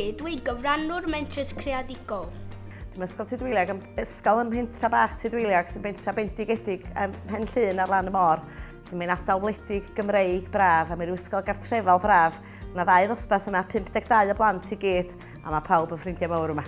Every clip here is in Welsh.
ydw i gyfrannwr mentrau creadigol. Dwi'n ysgol Tudweliog, ysgol ym Mhentra Bach Tudweliog sy'n bentra bendigedig ym Mhenllyn ar lan y môr. Dwi'n ardal wledig Gymreig braf a mae'r ysgol gartrefol braf. Mae 2 ddosbarth yma, 52 o blant i gyd, a mae pawb yn ffrindiau mawr yma.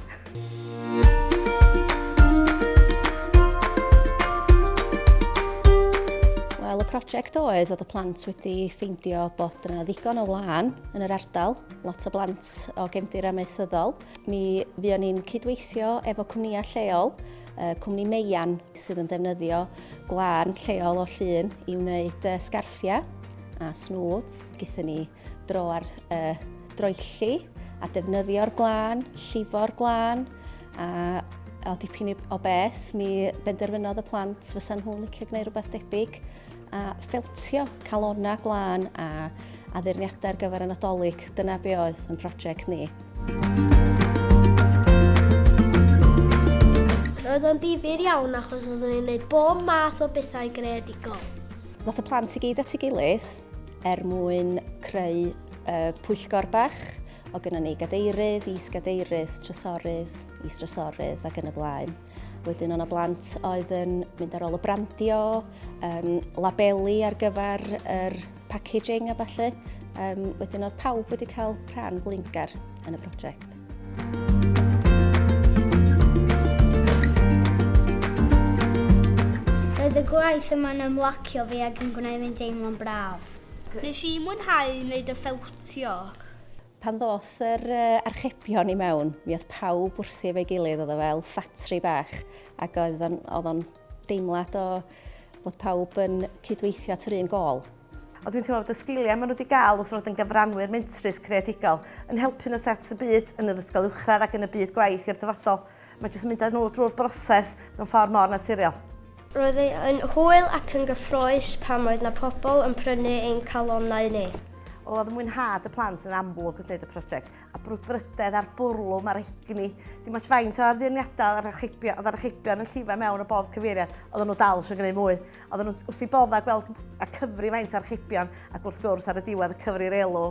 Wel, y prosiect oedd y plant wedi ffeindio bod yna ddigon o wlân yn yr ardal, lot o blant o gefndir amaethyddol. Mi fuon ni'n cydweithio efo cwmnïau lleol, cwmni Meian sydd yn defnyddio gwlân lleol o Llŷn i wneud sgarffiau a snwds. Gaethon ni dro ar droelli a defnyddio'r gwlân, llifo'r gwlân a o dipyn o beth mi benderfynodd y plant fysa nhw'n licio gwneud rhywbeth debyg a ffiltio calonna gwlân a addurniadau ar gyfer y Nadolig. Dyna be oedd yn prosiect ni. Roedd o'n difyr iawn achos oeddwn ni'n gwneud bob math o bethau greadigol. Ddoth y plant i gyd at ei gilydd mwyn creu pwyllgor bach. O gynnon ni gadeirydd, is-gadeirydd, trysorydd, is-drysorydd ac yn y blaen. Wedyn o'na blant oedd yn mynd ar ôl y brandio, labeli ar gyfer yr packaging a falle. Wedyn oedd pawb wedi cael rhan glingar yn y prosiect. Roedd y gwaith yma'n ymlacio fi ac yn gwneud fi'n deimlo'n braf. Nes i mwynhau wneud y ffiltio. Pan ddoth yr archebion i mewn, mi oedd pawb wrthi efo'i gilydd, oedd o fel ffatri bach, ac oedd o'n deimlad o bod pawb yn cydweithio at yr un gol. O dwi'n teimlo bod y sgiliau maen nhw wedi gael wrth fod yn gyfrannwyr mentrus creadigol yn helpu nhw set y byd yn yr ysgol uwchradd ac yn y byd gwaith i'r dyfodol. Mae jyst yn mynd â nhw drwy'r broses mewn ffordd mor naturiol. Roedd yn hwyl ac yn gyffrous pan roedd yna pobl yn prynu ein calonnau ni. Oedd y mwynhad y plant yn amlwg wrth wneud y prosiect, a brwdfrydedd a'r bwrlwm a'r egni. Dim ots faint o addurniadau oedd yr archebion yn llifo mewn o bob cyfeiriad, oedden nhw dal eisiau gwneud mwy. Oedden nhw wrth i bodda gweld a cyfri faint o archebion ac wrth gwrs ar y diwedd y cyfri'r elw.